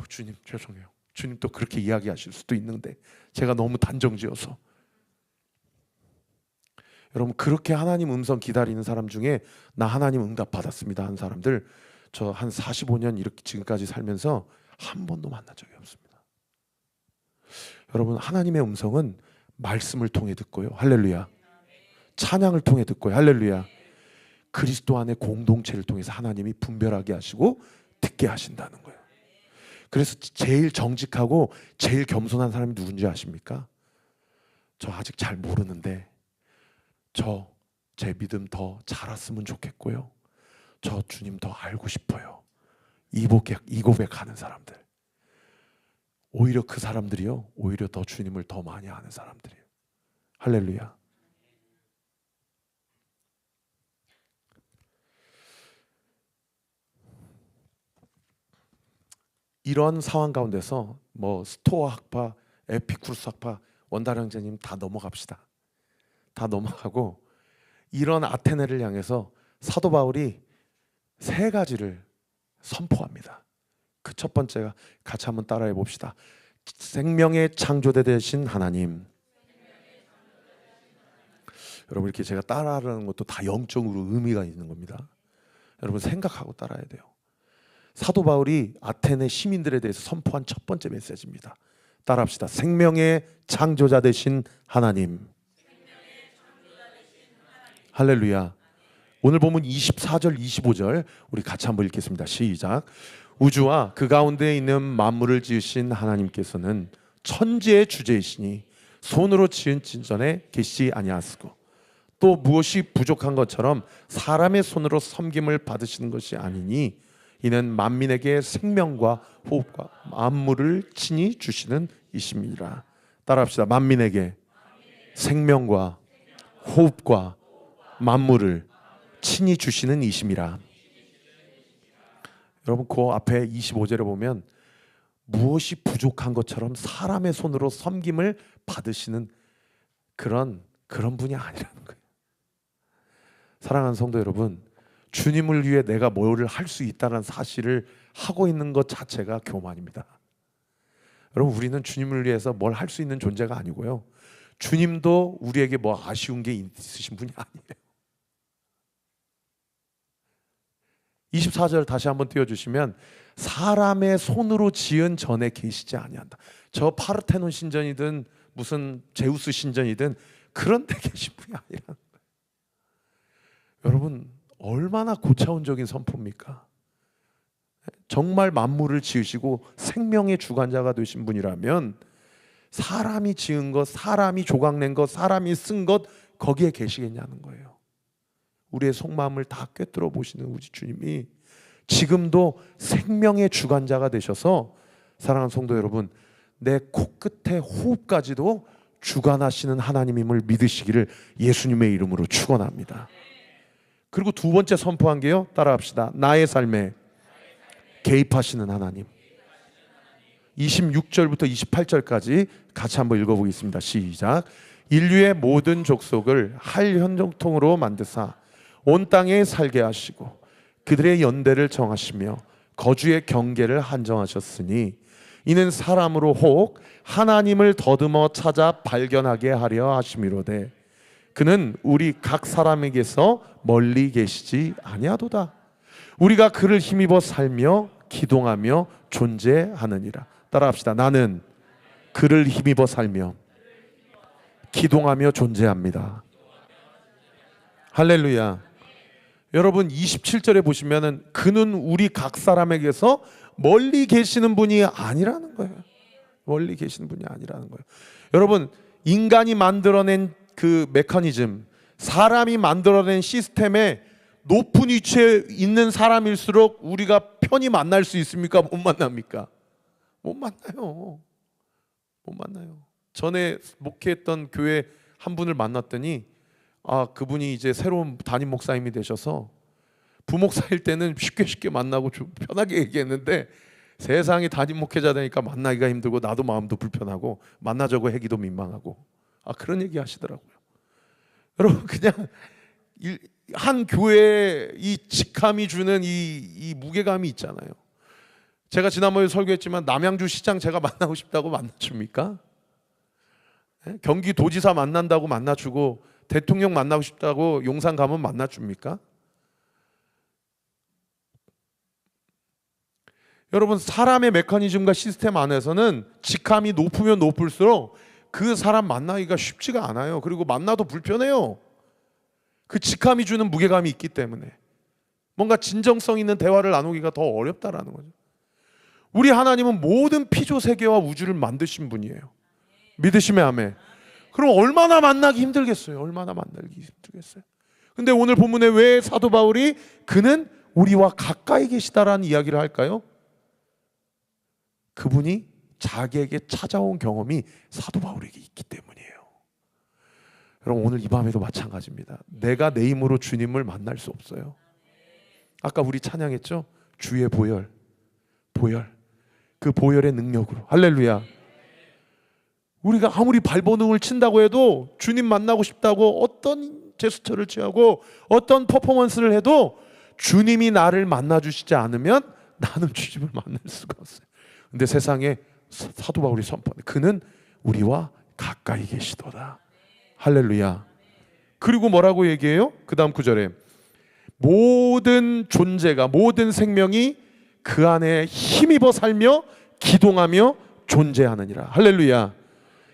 주님 죄송해요. 주님 또 그렇게 이야기하실 수도 있는데 제가 너무 단정지어서. 여러분, 그렇게 하나님 음성 기다리는 사람 중에 나 하나님 응답 받았습니다 한 사람들, 저 한 45년 이렇게 지금까지 살면서 한 번도 만난 적이 없습니다. 여러분, 하나님의 음성은 말씀을 통해 듣고요, 할렐루야. 찬양을 통해 듣고요, 할렐루야. 그리스도 안의 공동체를 통해서 하나님이 분별하게 하시고 듣게 하신다는 거예요. 그래서 제일 정직하고 제일 겸손한 사람이 누군지 아십니까? 저 아직 잘 모르는데 제 믿음 더 자랐으면 좋겠고요, 저 주님 더 알고 싶어요, 이 고백하는 사람들, 오히려 그 사람들이요, 오히려 더 주님을 더 많이 아는 사람들이에요. 할렐루야. 이런 상황 가운데서 스토아 학파, 에피쿠르스 학파, 원달 형제님 다 넘어갑시다. 다 넘어가고 이런 아테네를 향해서 사도 바울이 3가지를 선포합니다. 그 첫 번째가 같이 한번 따라해 봅시다. 생명의 창조대 되신 하나님. 여러분, 이렇게 제가 따라하는 것도 다 영적으로 의미가 있는 겁니다. 여러분, 생각하고 따라야 돼요. 사도 바울이 아테네 시민들에 대해서 선포한 첫 번째 메시지입니다. 따라합시다. 생명의 창조자 되신 하나님. 할렐루야. 오늘 보면 24절 25절 우리 같이 한번 읽겠습니다. 시작. 우주와 그 가운데 있는 만물을 지으신 하나님께서는 천지의 주제이시니 손으로 지은 진전에 계시지 아니하시고 또 무엇이 부족한 것처럼 사람의 손으로 섬김을 받으시는 것이 아니니 이는 만민에게 생명과 호흡과 만물을 친히 주시는 이심이라. 따라합시다. 만민에게 생명과 호흡과 만물을 친히 주시는 이심이라. 여러분, 그 앞에 25절에 보면 무엇이 부족한 것처럼 사람의 손으로 섬김을 받으시는 그런 분이 아니라는 거예요. 사랑하는 성도 여러분, 주님을 위해 내가 뭐를 할 수 있다는 사실을 하고 있는 것 자체가 교만입니다. 여러분, 우리는 주님을 위해서 뭘 할 수 있는 존재가 아니고요, 주님도 우리에게 뭐 아쉬운 게 있으신 분이 아니에요. 24절 다시 한번 띄워주시면 사람의 손으로 지은 전에 계시지 아니한다. 저 파르테논 신전이든 무슨 제우스 신전이든 그런 데 계신 분이 아니라는 거예요. 여러분, 얼마나 고차원적인 선포입니까? 정말 만물을 지으시고 생명의 주관자가 되신 분이라면 사람이 지은 것, 사람이 조각낸 것, 사람이 쓴 것 거기에 계시겠냐는 거예요. 우리의 속마음을 다 꿰뚫어 보시는 우리 주님이 지금도 생명의 주관자가 되셔서 사랑하는 성도 여러분, 내 코끝의 호흡까지도 주관하시는 하나님임을 믿으시기를 예수님의 이름으로 축원합니다. 그리고 두 번째 선포한 게요, 따라합시다. 나의 삶에 개입하시는 하나님. 26절부터 28절까지 같이 한번 읽어보겠습니다. 시작. 인류의 모든 족속을 할 현정통으로 만드사 온 땅에 살게 하시고 그들의 연대를 정하시며 거주의 경계를 한정하셨으니 이는 사람으로 혹 하나님을 더듬어 찾아 발견하게 하려 하심이로되 그는 우리 각 사람에게서 멀리 계시지 아니하도다. 우리가 그를 힘입어 살며 기동하며 존재하느니라. 따라합시다. 나는 그를 힘입어 살며 기동하며 존재합니다. 할렐루야. 여러분, 27절에 보시면은 그는 우리 각 사람에게서 멀리 계시는 분이 아니라는 거예요. 멀리 계시는 분이 아니라는 거예요. 여러분, 인간이 만들어낸 그 메커니즘, 사람이 만들어낸 시스템에 높은 위치에 있는 사람일수록 우리가 편히 만날 수 있습니까? 못 만납니까? 못 만나요. 못 만나요. 전에 목회했던 교회 한 분을 만났더니 그분이 이제 새로운 담임 목사님이 되셔서 부목사일 때는 쉽게 만나고 좀 편하게 얘기했는데 세상에 담임 목회자 되니까 만나기가 힘들고 나도 마음도 불편하고 만나자고 하기도 민망하고 그런 얘기 하시더라고요. 여러분, 그냥 한 교회의 이 직함이 주는 이 무게감이 있잖아요. 제가 지난번에 설교했지만 남양주 시장 제가 만나고 싶다고 만나줍니까? 경기도지사 만난다고 만나주고 대통령 만나고 싶다고 용산 가면 만나줍니까? 여러분, 사람의 메커니즘과 시스템 안에서는 직함이 높으면 높을수록 그 사람 만나기가 쉽지가 않아요. 그리고 만나도 불편해요. 그 직함이 주는 무게감이 있기 때문에 뭔가 진정성 있는 대화를 나누기가 더 어렵다라는 거죠. 우리 하나님은 모든 피조 세계와 우주를 만드신 분이에요. 믿으시면 아멘. 그럼 얼마나 만나기 힘들겠어요. 얼마나 만나기 힘들겠어요. 근데 오늘 본문에 왜 사도 바울이 그는 우리와 가까이 계시다라는 이야기를 할까요? 그분이 자기에게 찾아온 경험이 사도 바울에게 있기 때문이에요. 여러분, 오늘 이 밤에도 마찬가지입니다. 내가 내 힘으로 주님을 만날 수 없어요. 아까 우리 찬양했죠? 주의 보혈, 보혈, 그 보혈의 능력으로. 할렐루야. 우리가 아무리 발버둥을 친다고 해도, 주님 만나고 싶다고 어떤 제스처를 취하고 어떤 퍼포먼스를 해도 주님이 나를 만나주시지 않으면 나는 주님을 만날 수가 없어요. 근데 세상에 사도 바울이 선포하는 그는 우리와 가까이 계시도다. 할렐루야. 그리고 뭐라고 얘기해요? 그 다음 구절에 모든 존재가, 모든 생명이 그 안에 힘입어 살며 기동하며 존재하느니라. 할렐루야.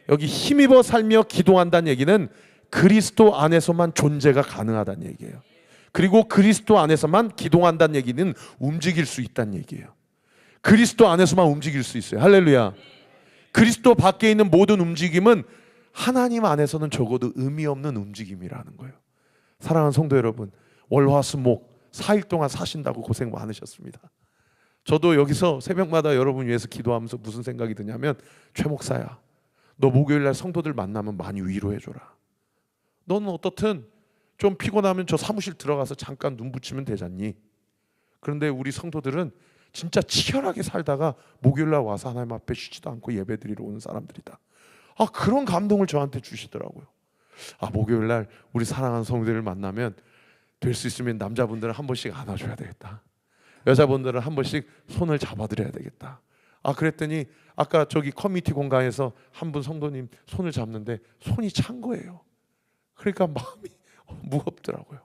여기 힘입어 살며 기동한다는 얘기는 그리스도 안에서만 존재가 가능하다는 얘기예요. 그리고 그리스도 안에서만 기동한다는 얘기는 움직일 수 있다는 얘기예요. 그리스도 안에서만 움직일 수 있어요. 할렐루야. 그리스도 밖에 있는 모든 움직임은 하나님 안에서는 적어도 의미 없는 움직임이라는 거예요. 사랑하는 성도 여러분, 월화수목 4일 동안 사신다고 고생 많으셨습니다. 저도 여기서 새벽마다 여러분 위해서 기도하면서 무슨 생각이 드냐면, 최 목사야, 너 목요일날 성도들 만나면 많이 위로해줘라. 너는 어떻든 좀 피곤하면 저 사무실 들어가서 잠깐 눈 붙이면 되잖니. 그런데 우리 성도들은 진짜 치열하게 살다가 목요일날 와서 하나님 앞에 쉬지도 않고 예배드리러 오는 사람들이다. 그런 감동을 저한테 주시더라고요. 목요일날 우리 사랑하는 성도들을 만나면 될 수 있으면 남자분들은 한 번씩 안아줘야 되겠다. 여자분들은 한 번씩 손을 잡아드려야 되겠다. 그랬더니 아까 저기 커뮤니티 공간에서 한 분 성도님 손을 잡는데 손이 찬 거예요. 그러니까 마음이 무겁더라고요.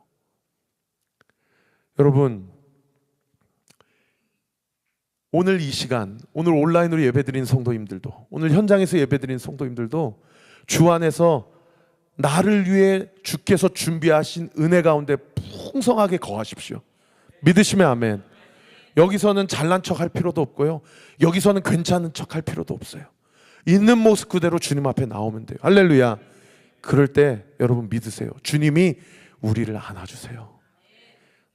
여러분, 오늘 이 시간, 오늘 온라인으로 예배드린 성도님들도, 오늘 현장에서 예배드린 성도님들도 주 안에서 나를 위해 주께서 준비하신 은혜 가운데 풍성하게 거하십시오. 믿으시면 아멘. 여기서는 잘난 척 할 필요도 없고요, 여기서는 괜찮은 척 할 필요도 없어요. 있는 모습 그대로 주님 앞에 나오면 돼요. 할렐루야. 그럴 때 여러분 믿으세요. 주님이 우리를 안아주세요.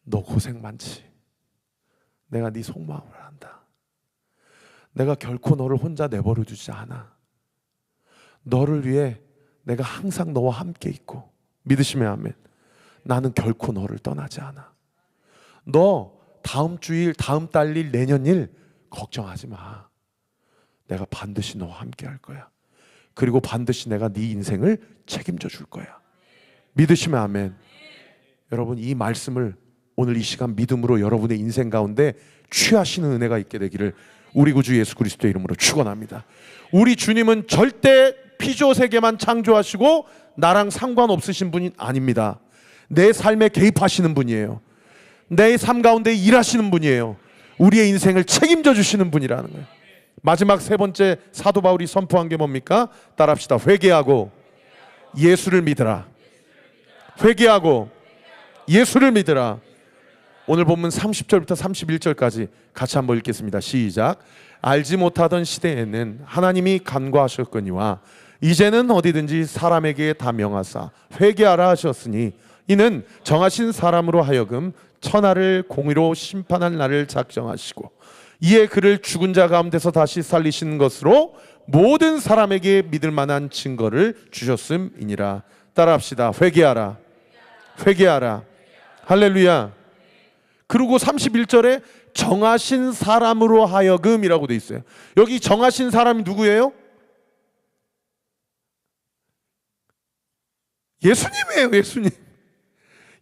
너 고생 많지? 내가 네 속마음을 안다. 내가 결코 너를 혼자 내버려 두지 않아. 너를 위해 내가 항상 너와 함께 있고, 믿으시면 아멘. 나는 결코 너를 떠나지 않아. 너 다음 주일, 다음 달 일, 내년 일 걱정하지 마. 내가 반드시 너와 함께 할 거야. 그리고 반드시 내가 네 인생을 책임져 줄 거야. 믿으시면 아멘. 여러분, 이 말씀을 오늘 이 시간 믿음으로 여러분의 인생 가운데 취하시는 은혜가 있게 되기를 우리 구주 예수 그리스도의 이름으로 축원합니다. 우리 주님은 절대 피조 세계만 창조하시고 나랑 상관없으신 분이 아닙니다. 내 삶에 개입하시는 분이에요. 내 삶 가운데 일하시는 분이에요. 우리의 인생을 책임져 주시는 분이라는 거예요. 마지막 세 번째 사도 바울이 선포한 게 뭡니까? 따라합시다. 회개하고 예수를 믿으라. 회개하고 예수를 믿으라. 오늘 본문 30절부터 31절까지 같이 한번 읽겠습니다. 시작. 알지 못하던 시대에는 하나님이 간과하셨거니와 이제는 어디든지 사람에게 다 명하사 회개하라 하셨으니 이는 정하신 사람으로 하여금 천하를 공의로 심판할 날을 작정하시고 이에 그를 죽은 자 가운데서 다시 살리신 것으로 모든 사람에게 믿을 만한 증거를 주셨음이니라. 따라합시다. 회개하라. 회개하라. 할렐루야. 그리고 31절에 정하신 사람으로 하여금이라고 돼 있어요. 여기 정하신 사람이 누구예요? 예수님이에요. 예수님.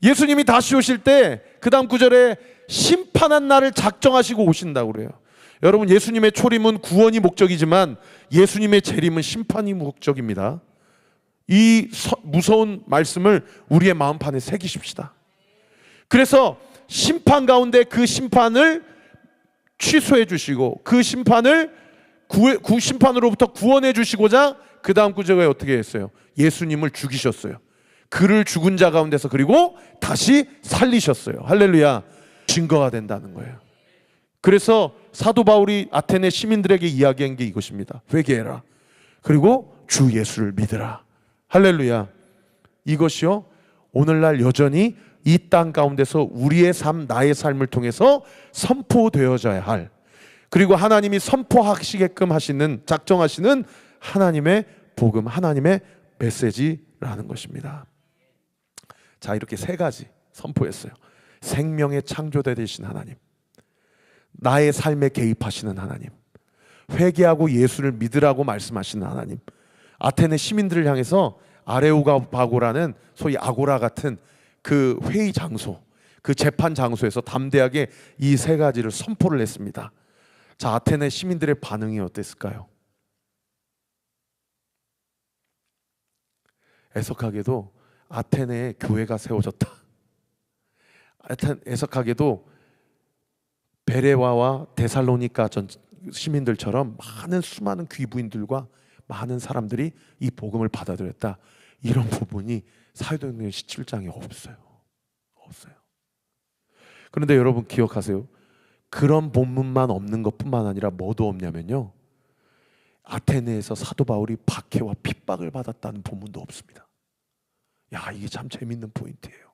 예수님이 다시 오실 때 그 다음 구절에 심판한 날을 작정하시고 오신다고 그래요. 여러분, 예수님의 초림은 구원이 목적이지만 예수님의 재림은 심판이 목적입니다. 이 무서운 말씀을 우리의 마음판에 새기십시다. 그래서 심판 가운데 그 심판을 취소해 주시고 그 심판을 심판으로부터 구원해 주시고자 그 다음 구절에 어떻게 했어요? 예수님을 죽이셨어요. 그를 죽은 자 가운데서 그리고 다시 살리셨어요. 할렐루야. 증거가 된다는 거예요. 그래서 사도 바울이 아테네 시민들에게 이야기한 게 이것입니다. 회개해라. 그리고 주 예수를 믿으라. 할렐루야. 이것이요 오늘날 여전히 이 땅 가운데서 우리의 삶, 나의 삶을 통해서 선포되어져야 할, 그리고 하나님이 선포하시게끔 하시는, 작정하시는 하나님의 복음, 하나님의 메시지라는 것입니다. 자, 이렇게 세 가지 선포했어요. 생명의 창조자 되신 하나님, 나의 삶에 개입하시는 하나님, 회개하고 예수를 믿으라고 말씀하시는 하나님, 아테네 시민들을 향해서 아레오가바고라는 소위 아고라 같은 그 회의 장소, 그 재판 장소에서 담대하게 이 세 가지를 선포를 했습니다. 자, 아테네 시민들의 반응이 어땠을까요? 애석하게도 아테네에 교회가 세워졌다. 애석하게도 베레와와 데살로니가 전 시민들처럼 수많은 귀부인들과 많은 사람들이 이 복음을 받아들였다. 이런 부분이 사도행전 17장에 없어요. 그런데 여러분 기억하세요. 그런 본문만 없는 것뿐만 아니라 뭐도 없냐면요, 아테네에서 사도 바울이 박해와 핍박을 받았다는 본문도 없습니다. 야, 이게 참 재밌는 포인트예요.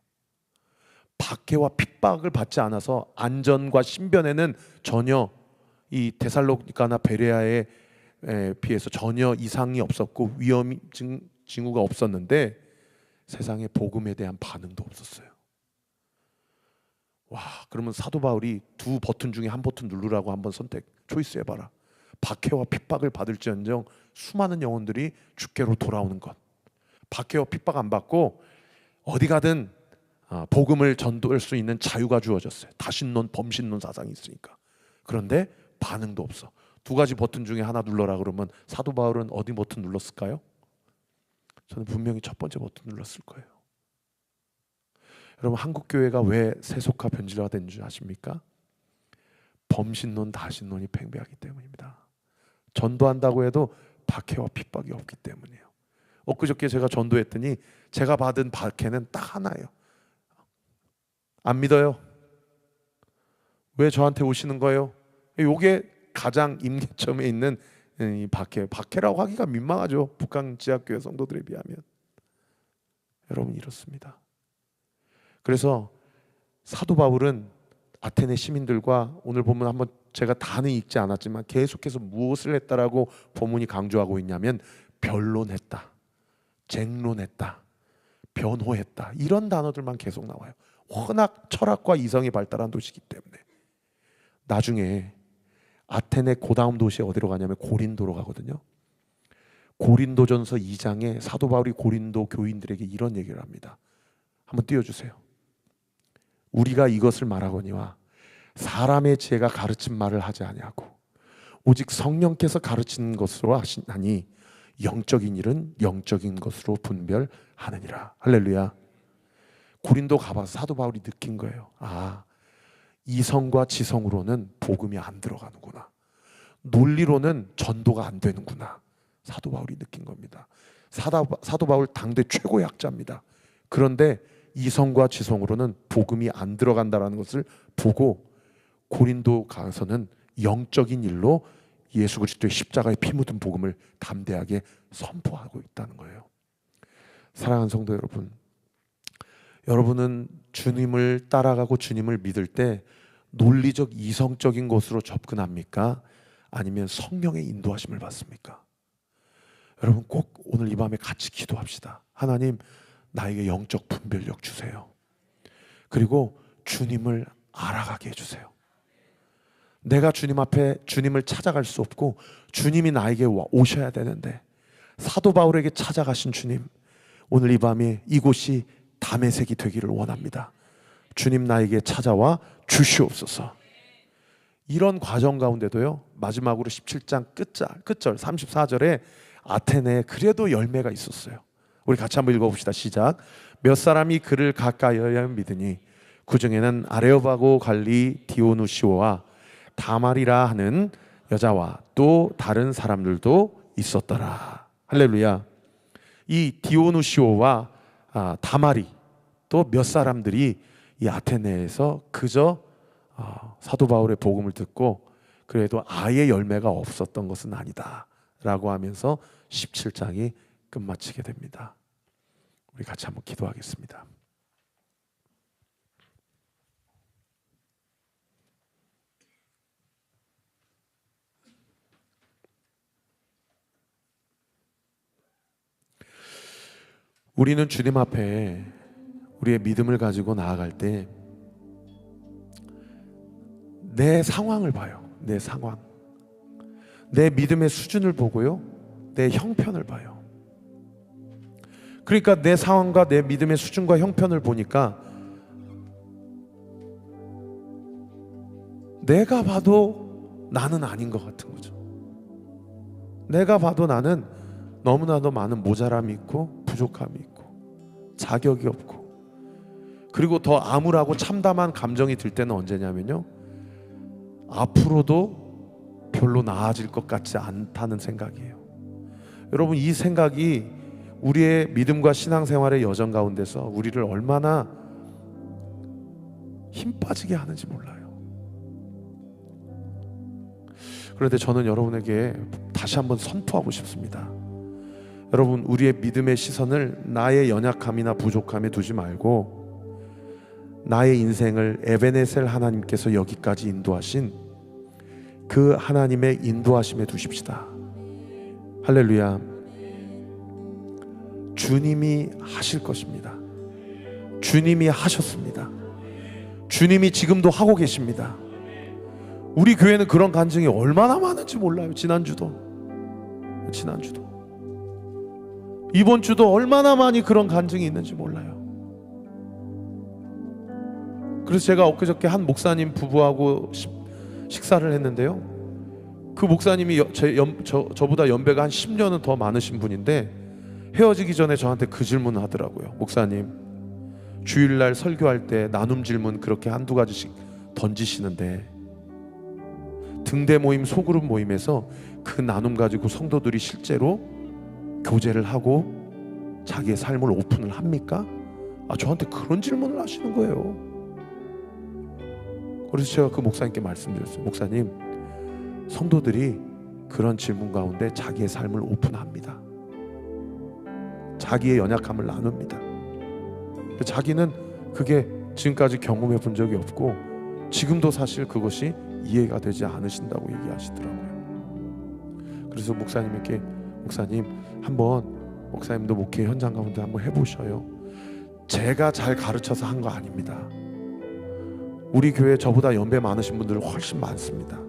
박해와 핍박을 받지 않아서 안전과 신변에는 전혀 이 데살로니가나 베레아에 비해서 전혀 이상이 없었고 위험 징후가 없었는데 세상에 복음에 대한 반응도 없었어요. 와, 그러면 사도 바울이 두 버튼 중에 한 버튼 누르라고 한번 초이스 해봐라. 박해와 핍박을 받을지언정 수많은 영혼들이 주께로 돌아오는 것. 박해와 핍박 안 받고 어디 가든 복음을 전도할 수 있는 자유가 주어졌어요. 다신론, 범신론 사상이 있으니까. 그런데 반응도 없어. 두 가지 버튼 중에 하나 눌러라 그러면 사도 바울은 어디 버튼 눌렀을까요? 저는 분명히 첫 번째 버튼 눌렀을 거예요. 여러분, 한국 교회가 왜 세속화 변질화된 줄 아십니까? 범신론, 다신론이 팽배하기 때문입니다. 전도한다고 해도 박해와 핍박이 없기 때문이에요. 엊그저께 제가 전도했더니 제가 받은 박해는 딱 하나예요. 안 믿어요. 왜 저한테 오시는 거예요? 이게 가장 임계점에 있는 이 박해라고 하기가 민망하죠. 북한 지하교회 성도들에 비하면. 여러분, 이렇습니다. 그래서 사도 바울은 아테네 시민들과, 오늘 보면 한번 제가 다는 읽지 않았지만 계속해서 무엇을 했다라고 본문이 강조하고 있냐면 변론했다, 쟁론했다, 변호했다, 이런 단어들만 계속 나와요. 워낙 철학과 이성이 발달한 도시이기 때문에. 나중에 아테네 고다음 도시 어디로 가냐면 고린도로 가거든요. 고린도전서 2장에 사도 바울이 고린도 교인들에게 이런 얘기를 합니다. 한번 띄워주세요. 우리가 이것을 말하거니와 사람의 지혜가 가르친 말을 하지 아니하고 오직 성령께서 가르치는 것으로 하시나니 영적인 일은 영적인 것으로 분별하느니라. 할렐루야. 고린도 가봐서 사도 바울이 느낀 거예요. 아, 이성과 지성으로는 복음이 안 들어가는구나. 논리로는 전도가 안 되는구나. 사도 바울이 느낀 겁니다. 사도 바울 당대 최고의 학자입니다. 그런데 이성과 지성으로는 복음이 안 들어간다는 것을 보고 고린도 가서는 영적인 일로 예수 그리스도의 십자가에 피 묻은 복음을 담대하게 선포하고 있다는 거예요. 사랑하는 성도 여러분, 여러분은 주님을 따라가고 주님을 믿을 때 논리적 이성적인 것으로 접근합니까? 아니면 성령의 인도하심을 받습니까? 여러분, 꼭 오늘 이 밤에 같이 기도합시다. 하나님, 나에게 영적 분별력 주세요. 그리고 주님을 알아가게 해주세요. 내가 주님 앞에 주님을 찾아갈 수 없고 주님이 나에게 오셔야 되는데, 사도 바울에게 찾아가신 주님, 오늘 이 밤에 이곳이 다메섹이 되기를 원합니다. 주님, 나에게 찾아와 주시옵소서. 이런 과정 가운데도요, 마지막으로 17장 끝절 34절에 아테네에 그래도 열매가 있었어요. 우리 같이 한번 읽어봅시다. 시작. 몇 사람이 그를 가까이하여 믿으니 그 중에는 아레오바고 갈리 디오누시오와 다말이라 하는 여자와 또 다른 사람들도 있었더라. 할렐루야. 이 디오누시오와 다말이 또 몇 사람들이 이 아테네에서 그저 사도 바울의 복음을 듣고 그래도 아예 열매가 없었던 것은 아니다 라고 하면서 17장이 끝마치게 됩니다. 우리 같이 한번 기도하겠습니다. 우리는 주님 앞에 우리의 믿음을 가지고 나아갈 때 내 상황을 봐요. 내 상황, 내 믿음의 수준을 보고요, 내 형편을 봐요. 그러니까 내 상황과 내 믿음의 수준과 형편을 보니까 내가 봐도 나는 아닌 것 같은 거죠. 내가 봐도 나는 너무나도 많은 모자람이 있고 부족함이 있고 자격이 없고, 그리고 더 암울하고 참담한 감정이 들 때는 언제냐면요, 앞으로도 별로 나아질 것 같지 않다는 생각이에요. 여러분, 이 생각이 우리의 믿음과 신앙생활의 여정 가운데서 우리를 얼마나 힘 빠지게 하는지 몰라요. 그런데 저는 여러분에게 다시 한번 선포하고 싶습니다. 여러분, 우리의 믿음의 시선을 나의 연약함이나 부족함에 두지 말고 나의 인생을 에베네셀 하나님께서 여기까지 인도하신 그 하나님의 인도하심에 두십시다. 할렐루야. 주님이 하실 것입니다. 주님이 하셨습니다. 주님이 지금도 하고 계십니다. 우리 교회는 그런 간증이 얼마나 많은지 몰라요. 지난주도 이번 주도 얼마나 많이 그런 간증이 있는지 몰라요. 그래서 제가 엊그저께 한 목사님 부부하고 식사를 했는데요, 그 목사님이 저보다 연배가 한 10년은 더 많으신 분인데 헤어지기 전에 저한테 그 질문을 하더라고요. 목사님, 주일날 설교할 때 나눔 질문 그렇게 한두 가지씩 던지시는데 등대 모임, 소그룹 모임에서 그 나눔 가지고 성도들이 실제로 교제를 하고 자기의 삶을 오픈을 합니까? 저한테 그런 질문을 하시는 거예요. 그래서 제가 그 목사님께 말씀드렸어요. 목사님, 성도들이 그런 질문 가운데 자기의 삶을 오픈합니다. 자기의 연약함을 나눕니다. 자기는 그게 지금까지 경험해 본 적이 없고 지금도 사실 그것이 이해가 되지 않으신다고 얘기하시더라고요. 그래서 목사님에게, 목사님 한번, 목사님도 목회 현장 가운데 한번 해보셔요. 제가 잘 가르쳐서 한 거 아닙니다. 우리 교회 저보다 연배 많으신 분들 훨씬 많습니다.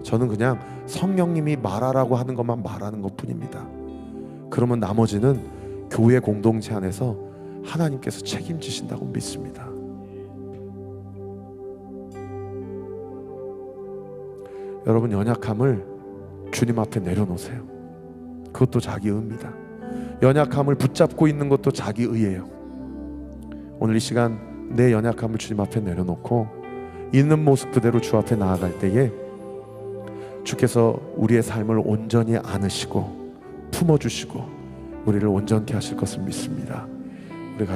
저는 그냥 성령님이 말하라고 하는 것만 말하는 것 뿐입니다. 그러면 나머지는 교회 공동체 안에서 하나님께서 책임지신다고 믿습니다. 여러분, 연약함을 주님 앞에 내려놓으세요. 그것도 자기 의입니다. 연약함을 붙잡고 있는 것도 자기 의예요. 오늘 이 시간 내 연약함을 주님 앞에 내려놓고 있는 모습 그대로 주 앞에 나아갈 때에 주께서 우리의 삶을 온전히 안으시고 품어주시고 우리를 온전케 하실 것을 믿습니다. 우리 같이